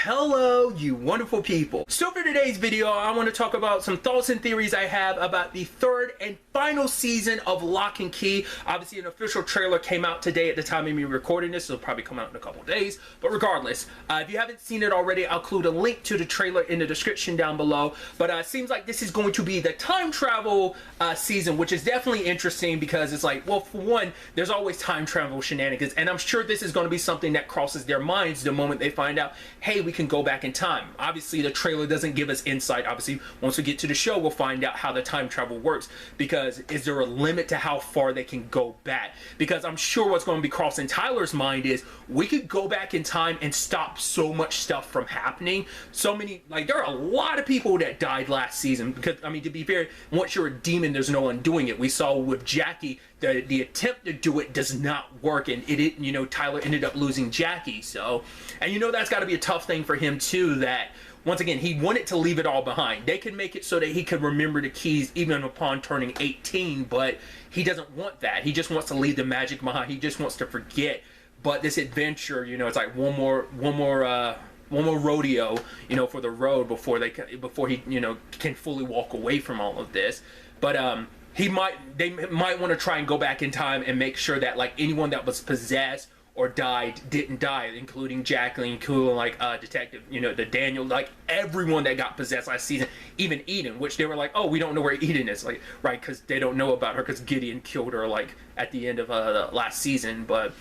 Hello, you wonderful people. So for today's video, I want to talk about some thoughts and theories I have about the third and final season of Locke and Key. Obviously, an official trailer came out today at the time of me recording this. It'll probably come out in a couple days. But regardless, if you haven't seen it already, I'll include a link to the trailer in the description down below. But it seems like this is going to be the time travel season, which is definitely interesting because it's like, well, for one, there's always time travel shenanigans. And I'm sure this is going to be something that crosses their minds the moment they find out, hey, we can go back in time. Obviously, the trailer doesn't give us insight. Obviously, once we get to the show, we'll find out how the time travel works, because is there a limit to how far they can go back? Because I'm sure what's going to be crossing Tyler's mind is we could go back in time and stop so much stuff from happening. So many, like, there are a lot of people that died last season because, I mean, to be fair, once you're a demon, there's no undoing it. We saw with Jackie, the attempt to do it does not work, and it, you know, Tyler ended up losing Jackie. So, and you know, that's got to be a tough thing for him too, that once again he wanted to leave it all behind. They could make it so that he could remember the keys even upon turning 18, but he doesn't want that. He just wants to leave the magic behind. He just wants to forget. But this adventure, you know, it's like one more rodeo, you know, for the road before he, you know, can fully walk away from all of this. But they might want to try and go back in time and make sure that, like, anyone that was possessed or died didn't die, including Jacqueline, Cool, like Detective, you know, the Daniel, like everyone that got possessed last season, even Eden, which they were like, oh, we don't know where Eden is, like, right, because they don't know about her because Gideon killed her, like, at the end of the last season. But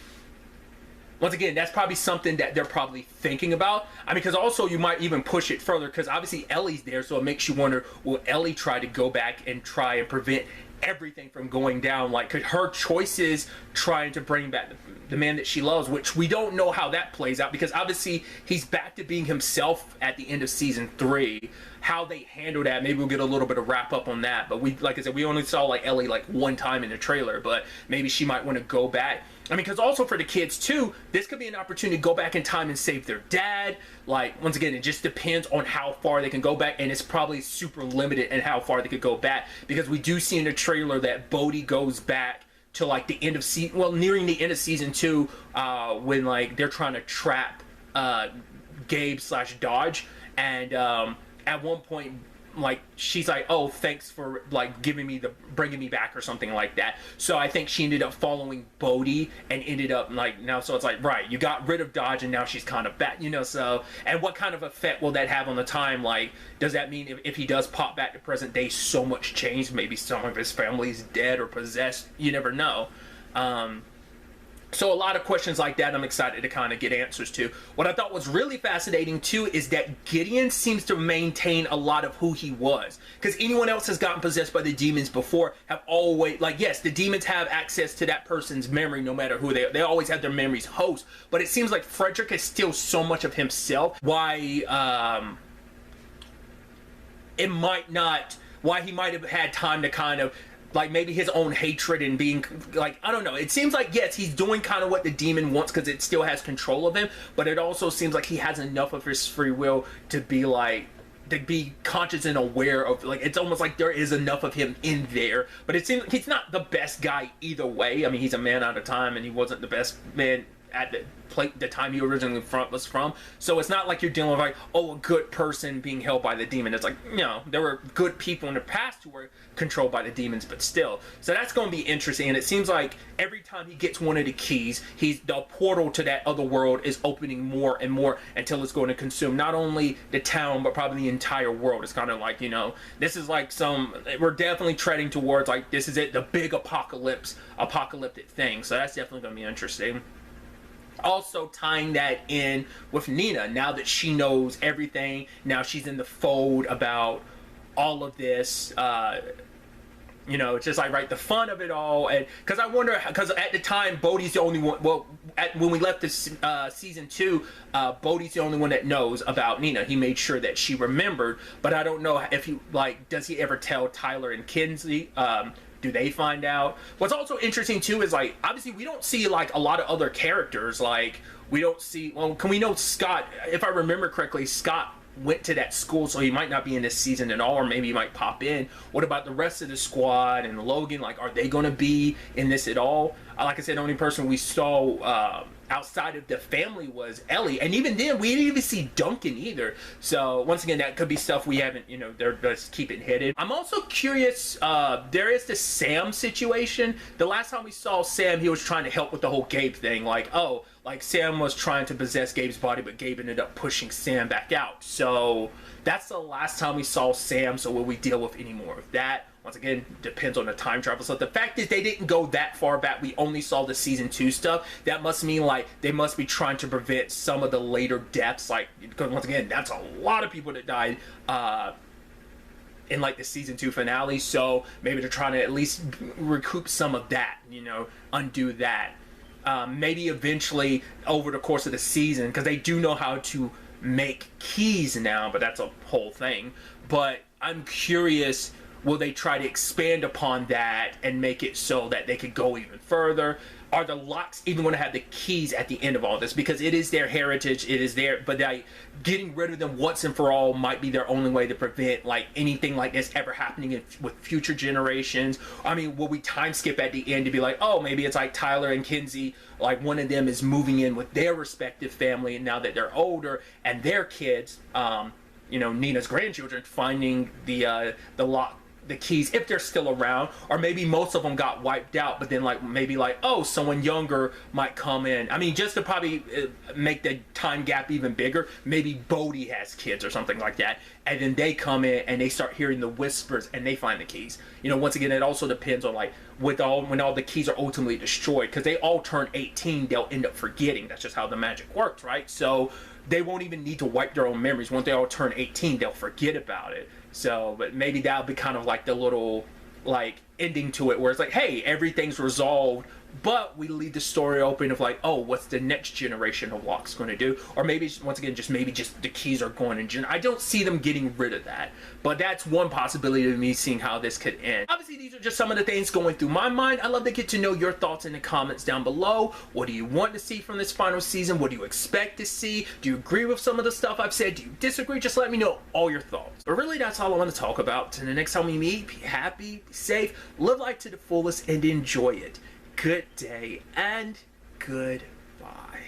once again, that's probably something that they're probably thinking about. I mean, because also you might even push it further, because obviously Ellie's there, so it makes you wonder, will Ellie try to go back and try and prevent everything from going down? Like, could her choices trying to bring back the man that she loves, which we don't know how that plays out, because obviously he's back to being himself at the end of season 3. How they handle that, maybe we'll get a little bit of wrap up on that. But we, like I said, we only saw like Ellie like one time in the trailer, but maybe she might want to go back. I mean, because also for the kids too, this could be an opportunity to go back in time and save their dad. Like, once again, it just depends on how far they can go back, and it's probably super limited in how far they could go back, because we do see in the trailer that Bodhi goes back to like the end of season, well, nearing the end of season 2, when like they're trying to trap Gabe / Dodge, and at one point, like, she's like, oh, thanks for like bringing me back or something like that. So I think she ended up following Bodhi and ended up like, now, so it's like, right, you got rid of Dodge and now she's kind of back, you know. So, and what kind of effect will that have on the time? Like, does that mean if he does pop back to present day, so much changed, maybe some of his family's dead or possessed, you never know. So a lot of questions like that I'm excited to kind of get answers to. What I thought was really fascinating too is that Gideon seems to maintain a lot of who he was. Because anyone else has gotten possessed by the demons before have always, like, yes, the demons have access to that person's memory no matter who they are. They always have their memories host. But it seems like Frederick is still so much of himself. Why he might have had time to kind of, like, maybe his own hatred and being, like, I don't know. It seems like, yes, he's doing kind of what the demon wants because it still has control of him, but it also seems like he has enough of his free will to be, like, to be conscious and aware of, like, it's almost like there is enough of him in there. But it seems like he's not the best guy either way. I mean, he's a man out of time, and he wasn't the best man at the time he originally was from. So it's not like you're dealing with, like, oh, a good person being held by the demon. It's like, you know, there were good people in the past who were controlled by the demons, but still. So that's going to be interesting, and it seems like every time he gets one of the keys, the portal to that other world is opening more and more until it's going to consume not only the town, but probably the entire world. It's kind of like, you know, this is like we're definitely treading towards, like, this is it, the big apocalyptic thing. So that's definitely going to be interesting. Also tying that in with Nina, now that she knows everything, now she's in the fold about all of this, you know, it's just like, right, the fun of it all. And because I wonder, because at the time Bodhi's the only one, well, when we left this season 2, Bodhi's the only one that knows about Nina. He made sure that she remembered, but I don't know if he, like, does he ever tell Tyler and Kinsley? Do they find out? What's also interesting too is, like, obviously we don't see, like, a lot of other characters. Like, we don't see, well, can we know Scott? If I remember correctly, Scott went to that school, so he might not be in this season at all, or maybe he might pop in. What about the rest of the squad and Logan? Like, are they going to be in this at all? Like I said, the only person we saw outside of the family was Ellie, and even then we didn't even see Duncan either. So once again, that could be stuff we haven't, you know, they're just keep it hidden. I'm also curious, there is the Sam situation. The last time we saw Sam, he was trying to help with the whole Gabe thing, like, oh, like Sam was trying to possess Gabe's body, but Gabe ended up pushing Sam back out. So that's the last time we saw Sam. So will we deal with any more of that? Once again, depends on the time travel. So the fact is they didn't go that far back. We only saw the season 2 stuff. That must mean like they must be trying to prevent some of the later deaths. Like, because once again, that's a lot of people that died in like the season 2 finale. So maybe they're trying to at least recoup some of that, you know, undo that. Maybe eventually over the course of the season, because they do know how to make keys now, but that's a whole thing. But I'm curious, will they try to expand upon that and make it so that they could go even further? Are the Locks even going to have the keys at the end of all this? Because it is their heritage, it is their, but like getting rid of them once and for all might be their only way to prevent like anything like this ever happening with future generations. I mean, will we time skip at the end to be like, oh, maybe it's like Tyler and Kinsey, like one of them is moving in with their respective family, and now that they're older, and their kids, you know, Nina's grandchildren, finding the lock, the keys, if they're still around, or maybe most of them got wiped out, but then like maybe like, oh, someone younger might come in. I mean, just to probably make the time gap even bigger, maybe Bodhi has kids or something like that, and then they come in and they start hearing the whispers and they find the keys. You know, once again, it also depends on like when all the keys are ultimately destroyed, because they all turn 18, they'll end up forgetting. That's just how the magic works, right? So they won't even need to wipe their own memories. Once they all turn 18, they'll forget about it. So, but maybe that'll be kind of like the little, like, ending to it where it's like, hey, everything's resolved, but we leave the story open of like, oh, what's the next generation of Locke's going to do? Or maybe, once again, maybe the keys are going in general. I don't see them getting rid of that, but that's one possibility of me seeing how this could end. Obviously, these are just some of the things going through my mind. I'd love to get to know your thoughts in the comments down below. What do you want to see from this final season? What do you expect to see? Do you agree with some of the stuff I've said? Do you disagree? Just let me know all your thoughts. But really, that's all I want to talk about. And the next time we meet, be happy, be safe, live life to the fullest, and enjoy it. Good day and goodbye.